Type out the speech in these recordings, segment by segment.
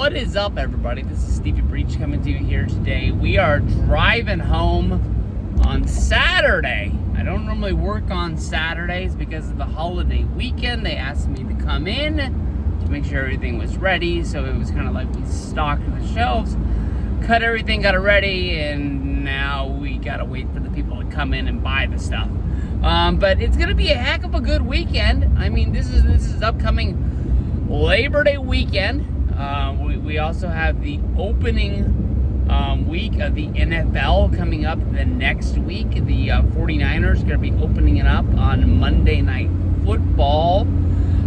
What is up, everybody? This is Stevie Breech coming to you here today. We are driving home on Saturday. I don't normally work on Saturdays because of the holiday weekend. They asked me to come in to make sure everything was ready, so it was kind of like we stocked the shelves, cut everything, got it ready, and now we gotta wait for the people to come in and buy the stuff. But it's gonna be a heck of a good weekend. I mean, this is upcoming Labor Day weekend. We also have the opening week of the NFL coming up the next week. The 49ers are going to be opening it up on Monday Night Football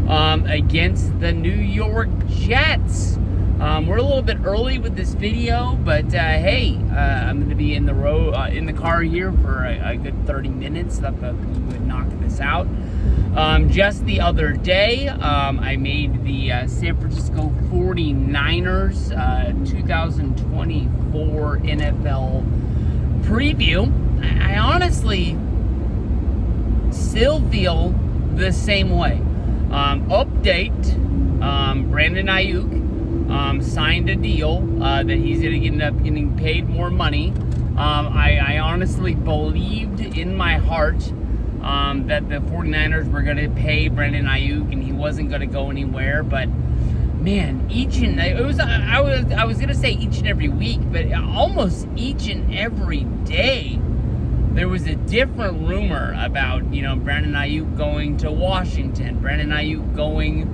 against the New York Jets. We're a little bit early with this video, but hey, I'm going to be in the car here for a good 30 minutes. Thought that we would knock this out. Just the other day, I made the San Francisco 49ers 2024 NFL preview. I honestly still feel the same way. Update, Brandon Ayuk signed a deal that he's going to end up getting paid more money. I honestly believed in my heart that the 49ers were going to pay Brandon Ayuk and he wasn't going to go anywhere, but man, I was going to say each and every week, but almost each and every day there was a different rumor about, Brandon Ayuk going to Washington, Brandon Ayuk going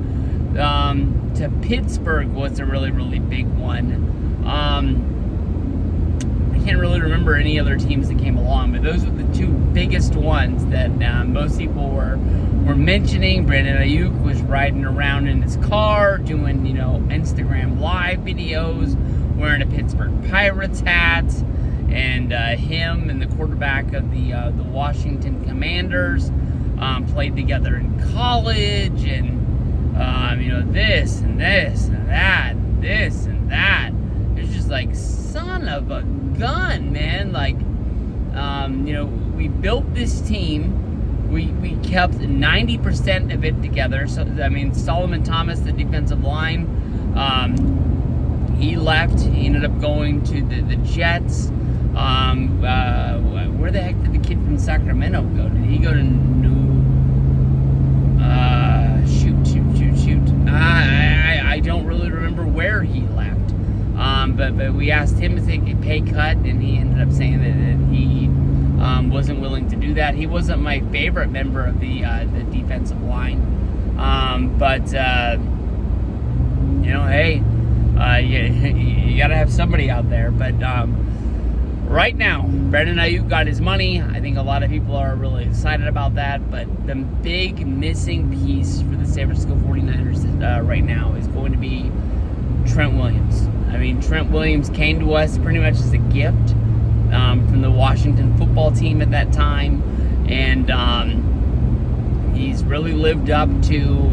to Pittsburgh was a really, really big one. I can't really remember any other teams that came along, but those were the two biggest ones that most people were mentioning. Brandon Ayuk was riding around in his car doing, Instagram live videos, wearing a Pittsburgh Pirates hat, and him and the quarterback of the Washington Commanders played together in college, and this and this and that, this and that. It's just like, son of a gun, man. Like, we built this team. We kept 90% of it together. So, Solomon Thomas, the defensive line, he left. He ended up going to the Jets. Where the heck did the kid from Sacramento go? Did he go to I don't really remember where he left. But we asked him to take a pay cut, and he ended up saying that he wasn't willing to do that. He wasn't my favorite member of the defensive line. Hey, you got to have somebody out there. But right now, Brandon Ayuk got his money. I think a lot of people are really excited about that. But the big missing piece for the San Francisco 49ers right now is going to be Trent Williams. Trent Williams came to us pretty much as a gift from the Washington football team at that time, and he's really lived up to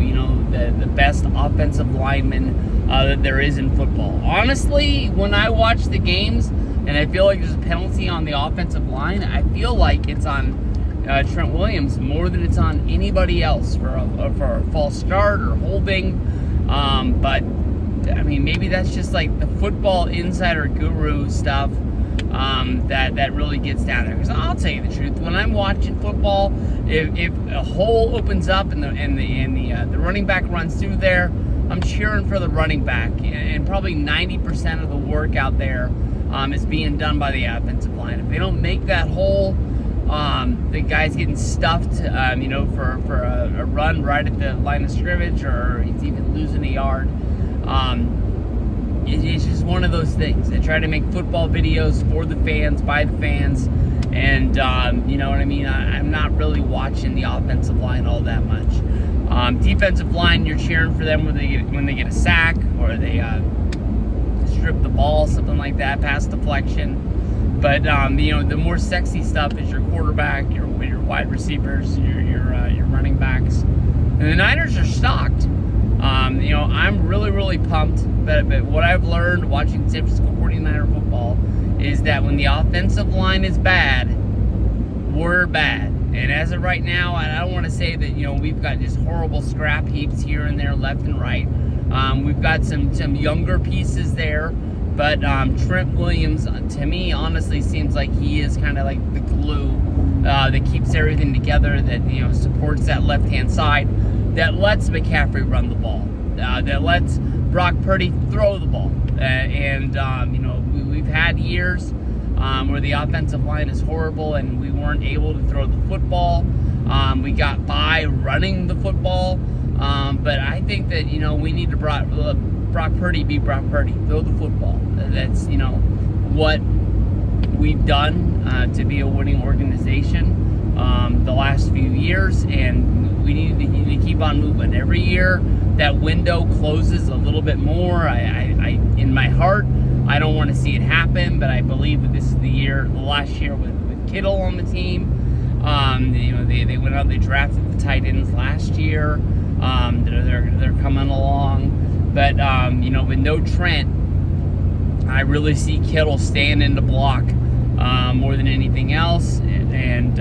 the best offensive lineman that there is in football. Honestly, when I watch the games and I feel like there's a penalty on the offensive line, I feel like it's on Trent Williams more than it's on anybody else for a false start or holding. But maybe that's just like the football insider guru stuff that really gets down there. Because I'll tell you the truth, when I'm watching football, if a hole opens up and the running back runs through there, I'm cheering for the running back, and probably 90% of the work out there is being done by the offensive line. If they don't make that hole, the guy's getting stuffed, for a run right at the line of scrimmage, or he's even losing a yard. It's just one of those things. They try to make football videos for the fans, by the fans, and you know what I mean? I'm not really watching the offensive line all that much. Defensive line, you're cheering for them when they get a sack, or they strip the ball, something like that, pass deflection. But the more sexy stuff is your quarterback, your wide receivers, your running backs. And the Niners are stocked. I'm really, really pumped. But what I've learned watching San Francisco 49er football is that when the offensive line is bad, we're bad. And as of right now, I don't want to say that we've got just horrible scrap heaps here and there, left and right. We've got some younger pieces there, but Trent Williams, to me, honestly, seems like he is kind of like the glue that keeps everything together, that, you know, supports that left-hand side, that lets McCaffrey run the ball, that lets Brock Purdy throw the ball. You know, we've had years where the offensive line is horrible and we weren't able to throw the football. We got by running the football. But I think that, you know, we need to Brock Purdy be Brock Purdy. Throw the football. That's, you know, what we've done to be a winning organization the last few years, and we need to keep on moving. Every year that window closes a little bit more. I in my heart, I don't want to see it happen, but I believe that this is the last year with Kittle on the team. You know, they went out, they drafted the tight ends last year. They're coming along, but you know, with no Trent, I really see Kittle staying in the block more than anything else, and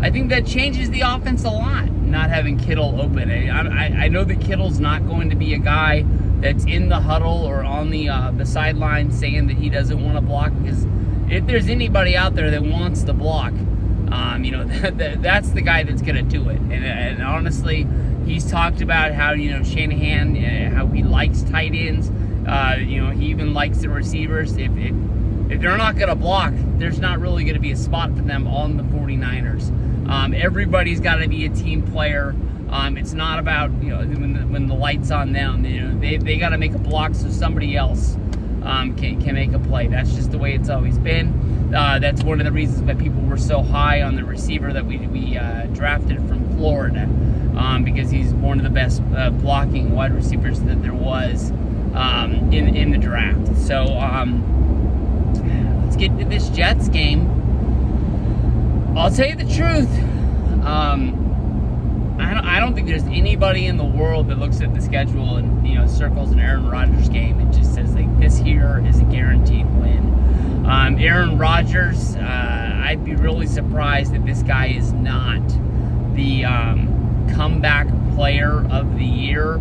I think that changes the offense a lot, not having Kittle open. I know that Kittle's not going to be a guy that's in the huddle or on the sideline saying that he doesn't want to block, because if there's anybody out there that wants to block, you know, that's the guy that's going to do it. And honestly, he's talked about how, you know, Shanahan, how he likes tight ends. You know, he even likes the receivers. If they're not going to block, there's not really going to be a spot for them on the 49ers. Everybody's got to be a team player. It's not about, you know, when the light's on them. You know, they got to make a block so somebody else can make a play. That's just the way it's always been. That's one of the reasons that people were so high on the receiver that we drafted from Florida, because he's one of the best blocking wide receivers that there was in the draft. So let's get to this Jets game. I'll tell you the truth. I don't think there's anybody in the world that looks at the schedule and, you know, circles an Aaron Rodgers game and just says, like, this here is a guaranteed win. Aaron Rodgers, I'd be really surprised if this guy is not the comeback player of the year.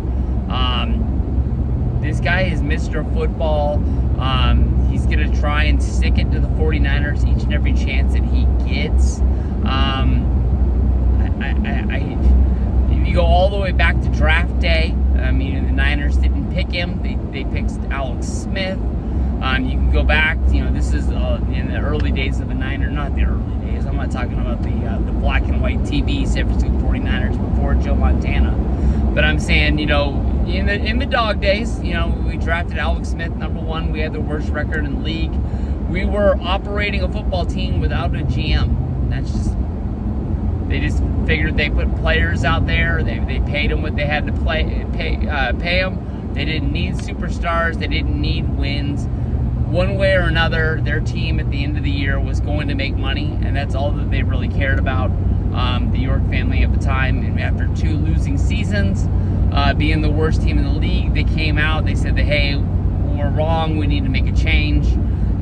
This guy is Mr. Football. He's going to try and stick it to the 49ers each and every chance that he gets. If you go all the way back to draft day, I mean, the Niners didn't pick him. They picked Alex Smith. You can go back, you know, this is in the early days of the Niners, not the early days. I'm not talking about the black and white TV San Francisco 49ers before Joe Montana. But I'm saying, you know, in the dog days, you know, we drafted Alex Smith, number 1. We had the worst record in the league. We were operating a football team without a GM. That's just, they just figured they put players out there. They paid them what they had to pay them. They didn't need superstars. They didn't need wins. One way or another, their team at the end of the year was going to make money, and that's all that they really cared about. The York family at the time, and after 2 losing seasons, being the worst team in the league, they came out, they said that, hey, we're wrong, we need to make a change.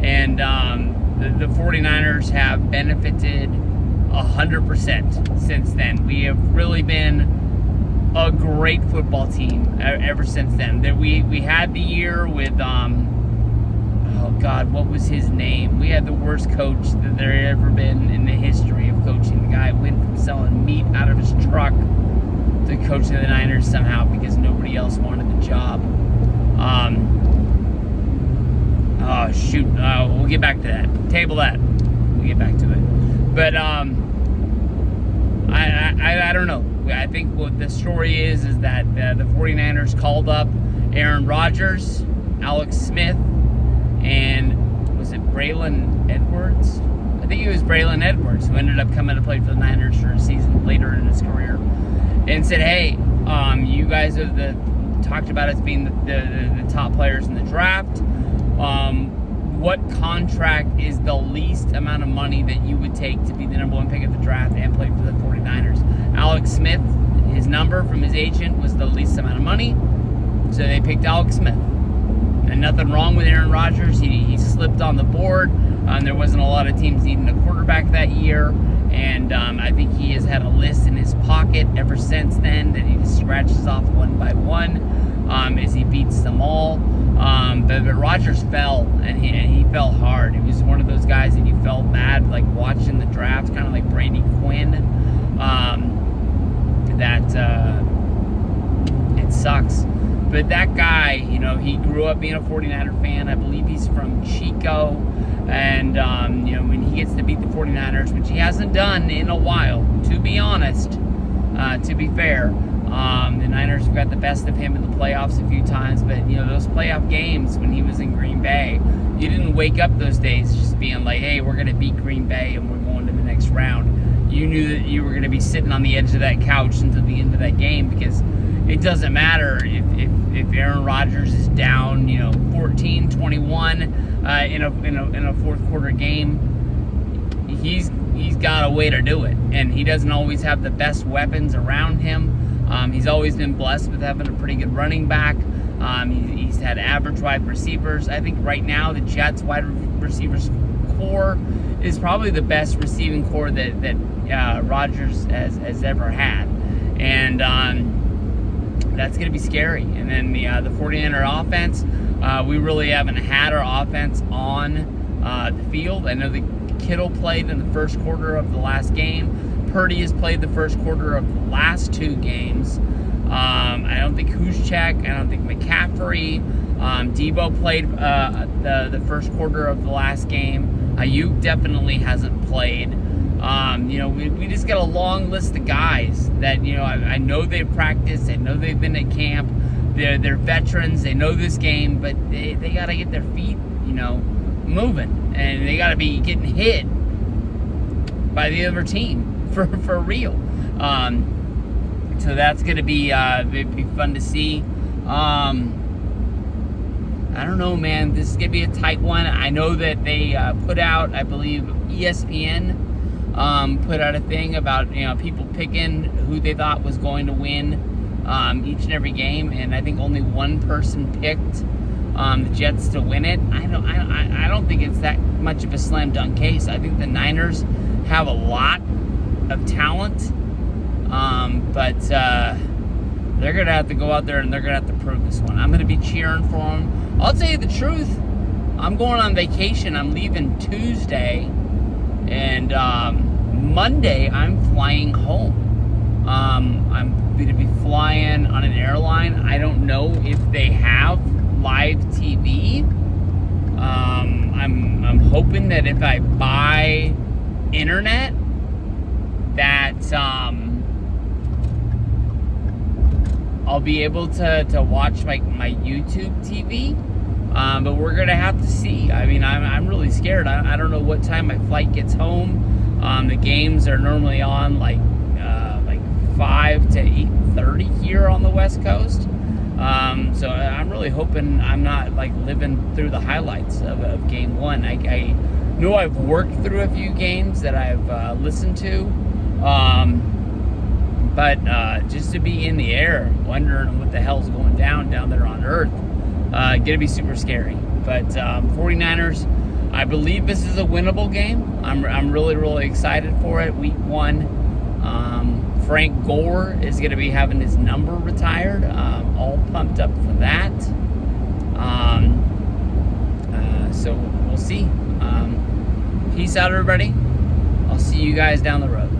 And the 49ers have benefited 100% since then. We have really been a great football team ever since then. That we had the year with oh God, what was his name? We had the worst coach that there had ever been in the history of coaching. The guy went from selling meat out of his truck to coaching the Niners somehow because nobody else wanted the job. Oh shoot, we'll get back to that. Table that. We'll get back to it. But I don't know. I think what the story is that the 49ers called up Aaron Rodgers, Alex Smith, and was it Braylon Edwards? I think it was Braylon Edwards, who ended up coming to play for the Niners for a season later in his career, and said, hey, you guys are talked about as being the top players in the draft. What contract is the least amount of money that you would take to be the number 1 pick of the draft and play for the 49ers? Alex Smith, his number from his agent was the least amount of money, so they picked Alex Smith. And nothing wrong with Aaron Rodgers. He slipped on the board. There wasn't a lot of teams needing a quarterback that year, and I think he has had a list in his pocket ever since then that he just scratches off one by one. as he beats them all. But Rodgers fell, and he fell hard. He was one of those guys that you felt bad, like watching the draft, kind of like Brady Quinn. It sucks. But that guy, he grew up being a 49er fan. I believe he's from Chico. And, when he gets to beat the 49ers, which he hasn't done in a while, to be honest, to be fair, the Niners have got the best of him in the playoffs a few times. But, those playoff games when he was in Green Bay, you didn't wake up those days just being like, hey, we're going to beat Green Bay and we're going to the next round. You knew that you were going to be sitting on the edge of that couch until the end of that game, because it doesn't matter if Aaron Rodgers is down, 14-21 in a fourth quarter game. He's got a way to do it, and he doesn't always have the best weapons around him. He's always been blessed with having a pretty good running back. He's had average wide receivers. I think right now the Jets wide receivers core is probably the best receiving core that Rodgers has ever had, and that's going to be scary. And then the 49er offense, we really haven't had our offense on the field. I know that Kittle played in the first quarter of the last game. Purdy has played the first quarter of the last two games. I don't think Juszczyk, I don't think McCaffrey. Debo played the first quarter of the last game. Ayuk definitely hasn't played. We just got a long list of guys that, I know they've practiced, I know they've been at camp, they're veterans, they know this game, but they got to get their feet, moving, and they got to be getting hit by the other team for real. So that's going to be fun to see. I don't know, man. This is going to be a tight one. I know that they put out, I believe, ESPN put out a thing about people picking who they thought was going to win each and every game, and I think only one person picked the Jets to win it. I don't think it's that much of a slam dunk case. I think the Niners have a lot of talent, but they're gonna have to go out there and they're gonna have to prove this one. I'm gonna be cheering for them. I'll tell you the truth. I'm going on vacation. I'm leaving Tuesday. And Monday, I'm flying home. I'm going to be flying on an airline. I don't know if they have live TV. I'm hoping that if I buy internet, that I'll be able to watch my YouTube TV. But we're going to have to see. I mean, I'm really scared. I don't know what time my flight gets home. The games are normally on like 5 to 8:30 here on the West Coast. So I'm really hoping I'm not like living through the highlights of game one. I know I've worked through a few games that I've listened to. But just to be in the air, wondering what the hell's going down there on Earth, gonna be super scary. But 49ers, I believe this is a winnable game. I'm really, really excited for it. Week 1, Frank Gore is gonna be having his number retired. All pumped up for that. So we'll see. Peace out, everybody. I'll see you guys down the road.